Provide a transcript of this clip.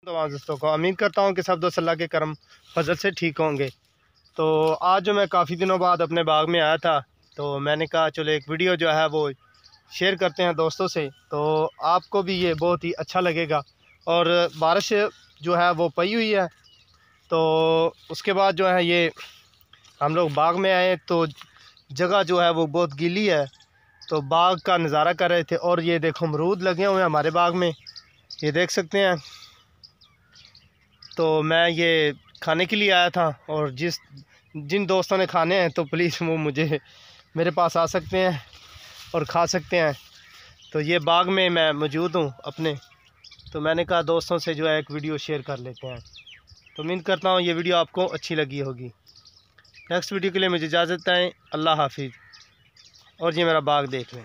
तो दोस्तों को उम्मीद करता हूँ कि सब दोस्त अल्लाह के करम फजल से ठीक होंगे। तो आज जो मैं काफ़ी दिनों बाद अपने बाग में आया था, तो मैंने कहा चलो एक वीडियो जो है वो शेयर करते हैं दोस्तों से, तो आपको भी ये बहुत ही अच्छा लगेगा। और बारिश जो है वो पई हुई है, तो उसके बाद जो है ये हम लोग बाग में आए तो जगह जो है वो बहुत गीली है, तो बाग का नज़ारा कर रहे थे। और ये देखो अमरूद लगे हुए हैं हमारे बाग में, ये देख सकते हैं। तो मैं ये खाने के लिए आया था, और जिन दोस्तों ने खाने हैं तो प्लीज़ वो मुझे मेरे पास आ सकते हैं और खा सकते हैं। तो ये बाग में मैं मौजूद हूँ अपने, तो मैंने कहा दोस्तों से जो है एक वीडियो शेयर कर लेते हैं। तो उम्मीद करता हूँ ये वीडियो आपको अच्छी लगी होगी। नेक्स्ट वीडियो के लिए मुझे इजाज़त दें। अल्लाह हाफिज़। और ये मेरा बाग देख लें।